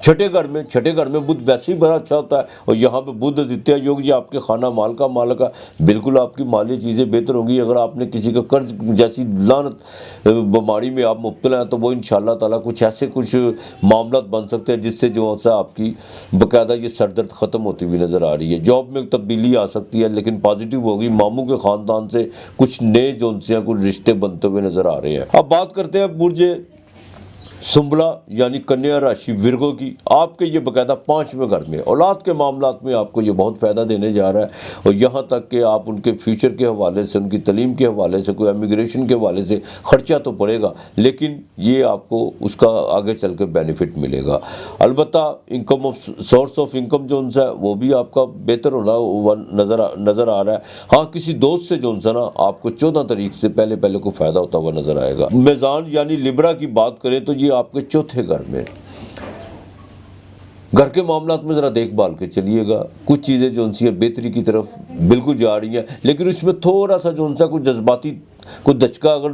چھٹے گھر میں بدھ ویسے ہی بڑا اچھا ہوتا ہے، اور یہاں پہ بدھ آدتیہ یوگ یہ آپ کے خانہ مال کا مالک ہے، بالکل آپ کی مالی چیزیں بہتر ہوں گی۔ اگر آپ نے کسی کا قرض جیسی لعنت بیماری میں آپ مبتلا ہیں تو وہ انشاءاللہ تعالیٰ کچھ معاملات بن سکتے ہیں جس سے جو ہے آپ کی باقاعدہ یہ سر درد ختم ہوتی ہوئی نظر آ رہی ہے۔ جاب میں تبدیلی آ سکتی ہے لیکن پازیٹیو ہوگی، ماموں کے خاندان سے کچھ نئے جو ان سے کچھ رشتے بنتے ہوئے نظر آ رہے ہیں۔ اب بات کرتے ہیں برج سنبلا یعنی کنیا راشی ورگو کی۔ آپ کے یہ باقاعدہ 5ویں گھر میں اولاد کے معاملات میں آپ کو یہ بہت فائدہ دینے جا رہا ہے، اور یہاں تک کہ آپ ان کے فیوچر کے حوالے سے، ان کی تعلیم کے حوالے سے، کوئی امیگریشن کے حوالے سے خرچہ تو پڑے گا لیکن یہ آپ کو اس کا آگے چل کے بینیفٹ ملے گا۔ البتہ سورس آف انکم جو ان سے وہ بھی آپ کا بہتر ہونا نظر آ رہا ہے۔ ہاں کسی دوست سے جو ان سے نا آپ کو 14 تاریخ سے پہلے کو فائدہ ہوتا ہوا نظر آئے گا۔ میزان یعنی لبرا کی بات کریں تو یہ آپ کے 4تھے گھر میں، گھر کے معاملات میں ذرا دیکھ بھال کے چلیے گا۔ کچھ چیزیں جو ان سے بہتری کی طرف بالکل جا رہی ہیں لیکن اس میں تھوڑا سا جو ان سے کچھ جذباتی کوئی دھچکا اگر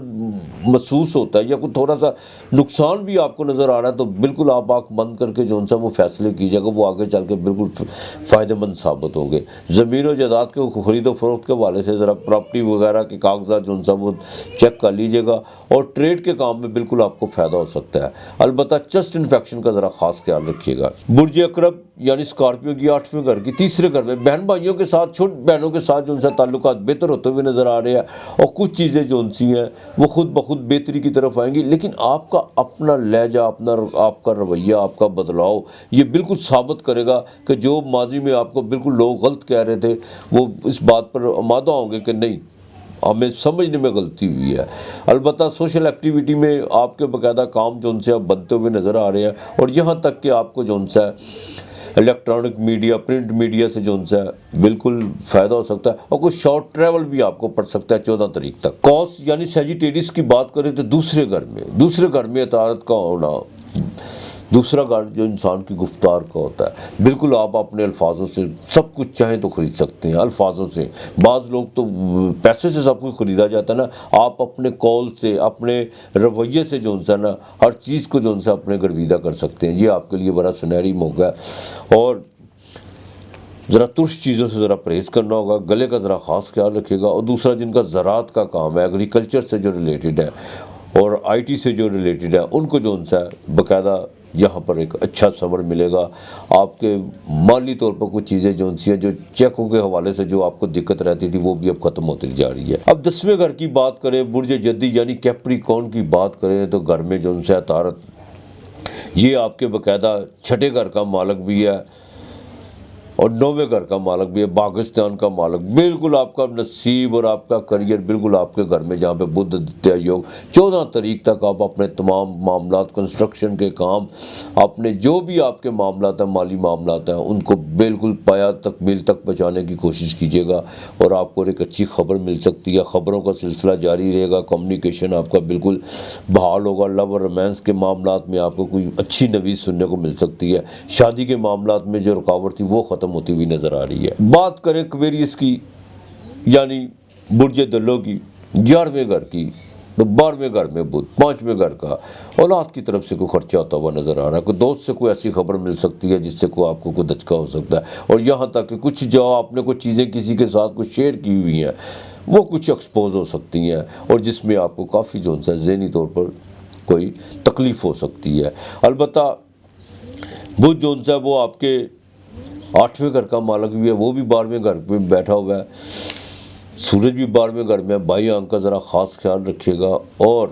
محسوس ہوتا ہے یا کوئی تھوڑا سا نقصان بھی آپ کو نظر آ رہا ہے تو بالکل آپ آنکھ بند کر کے جو ان سے وہ فیصلے کیجیے گا، وہ آگے چل کے بالکل فائدہ مند ثابت ہوں گے۔ زمین و جائیداد کے خرید و فروخت کے حوالے سے ذرا پراپرٹی وغیرہ کے کاغذات جو ان سے وہ چیک کر لیجیے گا، اور ٹریڈ کے کام میں بالکل آپ کو فائدہ ہو سکتا ہے۔ البتہ چسٹ انفیکشن کا ذرا خاص خیال رکھیے گا۔ برج اقرب یعنی اسکارپیو کی 8ویں گھر کی 3رے گھر میں بہن بھائیوں کے ساتھ، چھوٹی بہنوں کے ساتھ جو ان سے تعلقات بہتر ہوتے ہوئے نظر آ رہے ہیں، اور کچھ چیزیں جو ان سی ہیں وہ خود بخود بہتری کی طرف آئیں گی، لیکن آپ کا اپنا لہجہ، آپ کا رویہ، آپ کا بدلاؤ یہ بالکل ثابت کرے گا کہ جو ماضی میں آپ کو بالکل لوگ غلط کہہ رہے تھے وہ اس بات پر آمادہ ہوں گے کہ نہیں، ہمیں سمجھنے میں غلطی ہوئی ہے۔ البتہ سوشل ایکٹیویٹی میں آپ کے باقاعدہ کام جو ان سے اب بنتے ہوئے نظر آ رہے ہیں، اور یہاں تک کہ آپ کو جو ان سے الیکٹرانک میڈیا، پرنٹ میڈیا سے جو ان سے بالکل فائدہ ہو سکتا ہے، اور کچھ شارٹ ٹریول بھی آپ کو پڑ سکتا ہے 14 تاریخ تک۔ کوس یعنی سیجیٹیریس کی بات کریں تو دوسرے گھر میں اطاعت کا ہونا، دوسرا گھر جو انسان کی گفتار کا ہوتا ہے، بالکل آپ اپنے الفاظوں سے سب کچھ چاہیں تو خرید سکتے ہیں۔ الفاظوں سے بعض لوگ تو پیسے سے سب کچھ خریدا جاتا ہے نا، آپ اپنے قول سے، اپنے رویے سے جو ان سے نا ہر چیز کو جو ان سے اپنے گرویدہ کر سکتے ہیں۔ یہ آپ کے لیے بڑا سنہری موقع ہے، اور ذرا ترش چیزوں سے ذرا پرہیز کرنا ہوگا، گلے کا ذرا خاص خیال رکھیے گا۔ اور دوسرا جن کا زراعت کا کام ہے، ایگریکلچر سے جو ریلیٹڈ ہے اور آئی ٹی سے جو ریلیٹڈ ہے، ان کو جو ان سے باقاعدہ یہاں پر ایک اچھا ثمر ملے گا۔ آپ کے مالی طور پر کچھ چیزیں جو ان سے جو چیکوں کے حوالے سے جو آپ کو دقت رہتی تھی وہ بھی اب ختم ہوتی جا رہی ہے۔ اب 10ویں گھر کی بات کریں، برج جدی یعنی کیپریکون کی بات کریں تو گھر میں جو ان سے اطارت، یہ آپ کے باقاعدہ 6ٹھے گھر کا مالک بھی ہے اور 9ویں گھر کا مالک بھی ہے، باغستان کا مالک۔ بالکل آپ کا نصیب اور آپ کا کریئر بالکل آپ کے گھر میں جہاں پہ بدھ آدتیہ یوگ 14 تاریخ تک آپ اپنے تمام معاملات، کنسٹرکشن کے کام، اپنے جو بھی آپ کے معاملات ہیں، مالی معاملات ہیں، ان کو بالکل پایا تکمیل تک پہنچانے کی کوشش کیجیے گا، اور آپ کو ایک اچھی خبر مل سکتی ہے۔ خبروں کا سلسلہ جاری رہے گا، کمیونیکیشن آپ کا بالکل بحال ہوگا۔ لو اور رومانس کے معاملات میں آپ کو کوئی اچھی نویز سننے کو مل سکتی ہے۔ شادی کے معاملات میں جو رکاوٹ تھی وہ ختم ہوتی ہوئی نظر آ رہی ہے۔ بات کریں ایکویریس کی یعنی برج دلو کی 11ویں گھر کی، تو 12ویں گھر میں بدھ، 5ویں گھر کا اولاد کی طرف سے کوئی خرچہ ہوتا ہوا نظر آ رہا ہے، کوئی دوست سے کوئی ایسی خبر مل سکتی ہے جس سے کوئی آپ کو کوئی دھچکا ہو سکتا ہے، اور یہاں تک کہ کچھ جو آپ نے کچھ چیزیں کسی کے ساتھ کچھ شیئر کی ہوئی ہیں وہ کچھ ایکسپوز ہو سکتی ہیں، اور جس میں آپ کو کافی جو ہے ذہنی طور پر کوئی تکلیف ہو سکتی ہے۔ البتہ بدھ جو ہے وہ آپ کے 8ویں گھر کا مالک بھی ہے، وہ بھی 12ویں گھر میں بیٹھا ہوا ہے، سورج بھی 12ویں گھر میں ہے۔ بھائی آنکھ کا ذرا خاص خیال رکھیے گا، اور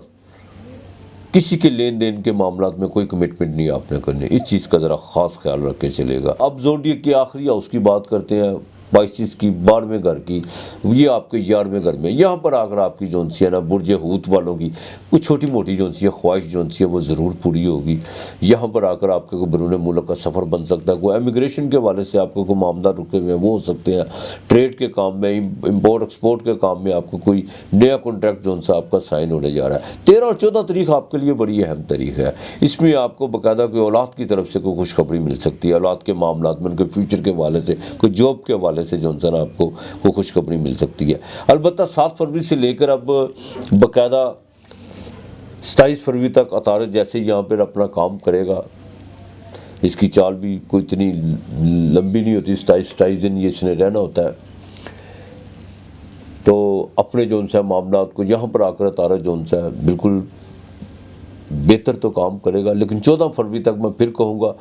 کسی کے لین دین کے معاملات میں کوئی کمٹمنٹ نہیں آپ نے کرنی، اس چیز کا ذرا خاص خیال رکھ کے چلے گا۔ اب زوڈیک کی آخری ہاؤس کی بات کرتے ہیں، 22 کی 12ویں گھر کی، یہ آپ کے 11ویں گھر میں۔ یہاں پر آ کر آپ کی جونسی ہے نا برج ہوت والوں کی کچھ چھوٹی موٹی جونسی ہے، خواہش جونسی ہے وہ ضرور پوری ہوگی۔ یہاں پر آ کر آپ کے کوئی بیرون ملک کا سفر بن سکتا ہے، کوئی امیگریشن کے حوالے سے آپ کو کوئی معاملہ رکے ہوئے ہیں وہ ہو سکتے ہیں، ٹریڈ کے کام میں، امپورٹ ایکسپورٹ کے کام میں آپ کو کوئی نیا کانٹریکٹ جو سا آپ کا سائن ہونے جا رہا ہے۔ 13 اور 14 تاریخ آپ کے لیے بڑی اہم تاریخ ہے، اس میں آپ کو باقاعدہ کوئی اولاد کی طرف سے کوئی خوشخبری مل سکتی ہے، اولاد کے معاملات میں، ان کے فیوچر کے حوالے سے، کوئی جاب کے حوالے سے جو انسان آپ کو کوئی خوشخبری مل سکتی ہے۔ البتہ 7 فروری سے لے کر اب باقاعدہ 27 فروری تک عطارد جیسے یہاں پر اپنا کام کرے گا، اس کی چال بھی کوئی اتنی لمبی نہیں ہوتی، 27 دن یہ اس نے رہنا ہوتا ہے. تو اپنے جو ان سے معاملات کو یہاں پر آ کر عطارد جو ان سے بالکل بہتر تو کام کرے گا، لیکن 14 فروری تک میں پھر کہوں گا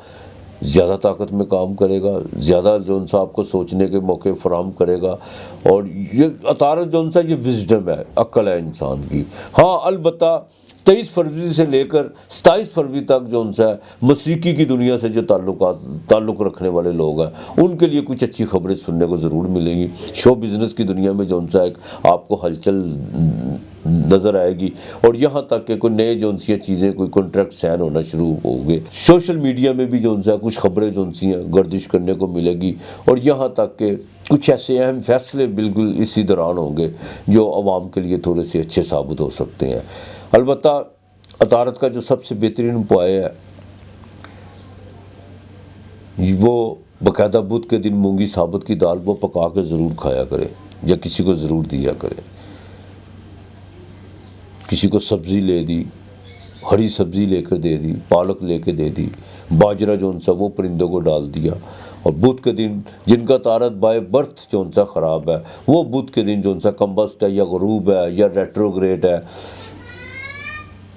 زیادہ طاقت میں کام کرے گا، زیادہ جو ان سے آپ کو سوچنے کے موقع فراہم کرے گا. اور یہ عطارد جو ان سے یہ وزڈم ہے، عقل ہے انسان کی. ہاں البتہ 23 فروری سے لے کر 27 فروری تک جو ان سے موسیقی کی دنیا سے جو تعلق رکھنے والے لوگ ہیں ان کے لیے کچھ اچھی خبریں سننے کو ضرور ملیں گی. شو بزنس کی دنیا میں جو ان سے ایک آپ کو ہلچل نظر آئے گی، اور یہاں تک کہ کوئی نئے جو ان سی چیزیں، کوئی کنٹریکٹ سائن ہونا شروع ہو گئے. سوشل میڈیا میں بھی جو ان سے کچھ خبریں جو ان سی ہیں گردش کرنے کو ملے گی، اور یہاں تک کہ کچھ ایسے اہم فیصلے بالکل اسی دوران ہوں گے جو عوام کے لیے تھوڑے سے اچھے ثابت ہو سکتے ہیں. البتہ عطارد کا جو سب سے بہترین اپائے ہے وہ باقاعدہ بدھ کے دن مونگی ثابت کی دال وہ پکا کے ضرور کھایا کرے، یا کسی کو ضرور دیا کرے. کسی کو سبزی لے دی، ہری سبزی لے کر دے دی، پالک لے کے دے دی، باجرہ جو ان سا وہ پرندوں کو ڈال دیا. اور بدھ کے دن جن کا عطارد بائی برتھ جو ان سا خراب ہے، وہ بدھ کے دن جو ان سا کمبسٹ ہے یا غروب ہے یا ریٹروگریڈ ہے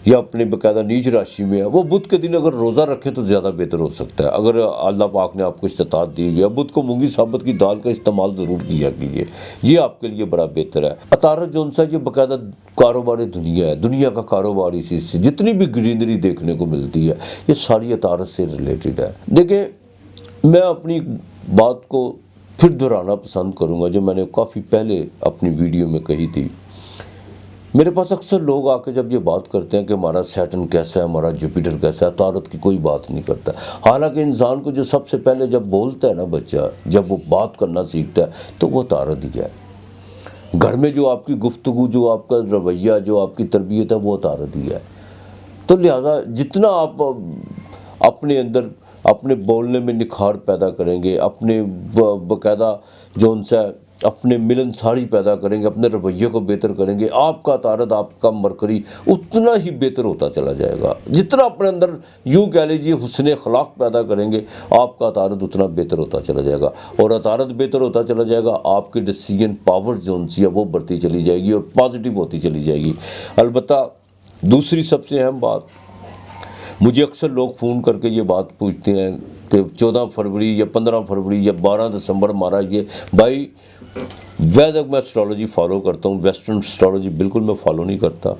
یا اپنے باقاعدہ نیچ راشی میں ہے، وہ بدھ کے دن اگر روزہ رکھیں تو زیادہ بہتر ہو سکتا ہے. اگر اللہ پاک نے آپ کو استطاعت دی ہوئی ہے، بدھ کو مونگی ثابت کی دال کا استعمال ضرور کیا کیجیے، یہ آپ کے لیے بڑا بہتر ہے. عطارد جو ان سا یہ باقاعدہ کاروبار دنیا ہے، دنیا کا کاروبار اسی سے جتنی بھی گرینری دیکھنے کو ملتی ہے یہ ساری عطارد سے ریلیٹڈ ہے. دیکھیں میں اپنی بات کو پھر دہرانا پسند کروں گا جو میں نے کافی پہلے اپنی ویڈیو میں کہی تھی. میرے پاس اکثر لوگ آ کے جب یہ بات کرتے ہیں کہ ہمارا سیٹرن کیسا ہے، ہمارا جوپیٹر کیسا ہے، عطارد کی کوئی بات نہیں کرتا. حالانکہ انسان کو جو سب سے پہلے جب بولتا ہے نا بچہ، جب وہ بات کرنا سیکھتا ہے تو وہ عطارد ہی ہے. گھر میں جو آپ کی گفتگو، جو آپ کا رویہ، جو آپ کی تربیت ہے وہ عطارد ہی ہے. تو لہٰذا جتنا آپ اپنے اندر اپنے بولنے میں نکھار پیدا کریں گے، اپنے باقاعدہ جو ان سے اپنے ملنساری پیدا کریں گے، اپنے رویے کو بہتر کریں گے، آپ کا عطارد، آپ کا مرکری اتنا ہی بہتر ہوتا چلا جائے گا. جتنا اپنے اندر یوں کہہ لیجیے حسن اخلاق پیدا کریں گے، آپ کا عطارد اتنا بہتر ہوتا چلا جائے گا. اور عطارد بہتر ہوتا چلا جائے گا، آپ کی ڈیسیژن پاور جو ان سی ہے وہ بڑھتی چلی جائے گی اور پازیٹیو ہوتی چلی جائے گی. البتہ دوسری سب سے اہم بات، مجھے اکثر لوگ فون کر کے یہ بات پوچھتے ہیں کہ 14 فروری یا 15 فروری یا 12 دسمبر ہمارا یہ بھائی ویدک میں اسٹرالوجی فالو کرتا ہوں، ویسٹرن اسٹرالوجی بالکل میں فالو نہیں کرتا.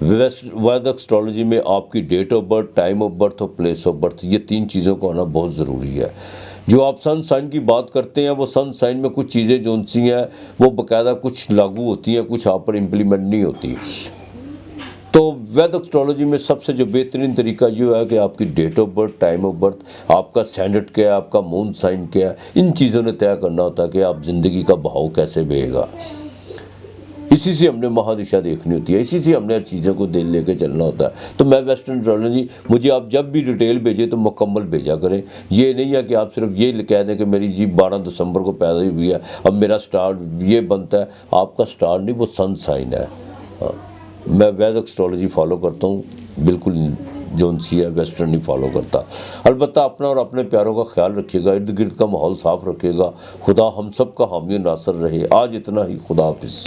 ویدک اسٹرالوجی میں آپ کی date of birth, time of birth اور پلیس آف برتھ، یہ 3 چیزوں کا ہونا بہت ضروری ہے. جو آپ سن سائن کی بات کرتے ہیں وہ سن سائن میں کچھ چیزیں جو ان سی ہیں وہ باقاعدہ کچھ لاگو ہوتی ہیں، کچھ آپ پر امپلیمنٹ نہیں ہوتی. تو ویدک اسٹرالوجی میں سب سے جو بہترین طریقہ یہ ہے کہ آپ کی date of birth, time of birth, آپ کا اسٹینڈرڈ کیا ہے، آپ کا مون سائن کیا ہے، ان چیزوں نے طے کرنا ہوتا ہے کہ آپ زندگی کا بہاؤ کیسے بہے گا. اسی سے ہم نے مہادشا دیکھنی ہوتی ہے، اسی سے ہم نے ہر چیزوں کو دل لے کے چلنا ہوتا ہے. تو میں ویسٹرن اسٹرالوجی، مجھے آپ جب بھی ڈیٹیل بھیجیں تو مکمل بھیجا کریں. یہ نہیں ہے کہ آپ صرف یہ کہہ دیں کہ میری جی 12 دسمبر کو پیدا ہوئی ہے، اب میرا سٹار یہ بنتا ہے. آپ کا سٹار نہیں، وہ سن سائن ہے. میں ویدک اسٹرالوجی فالو کرتا ہوں، بالکل جو ان سی ہے ویسٹرن نہیں فالو کرتا. البتہ اپنا اور اپنے پیاروں کا خیال رکھیے گا، ارد گرد کا ماحول صاف رکھیے گا. خدا ہم سب کا حامی و ناصر رہے. آج اتنا ہی، خدا حافظ.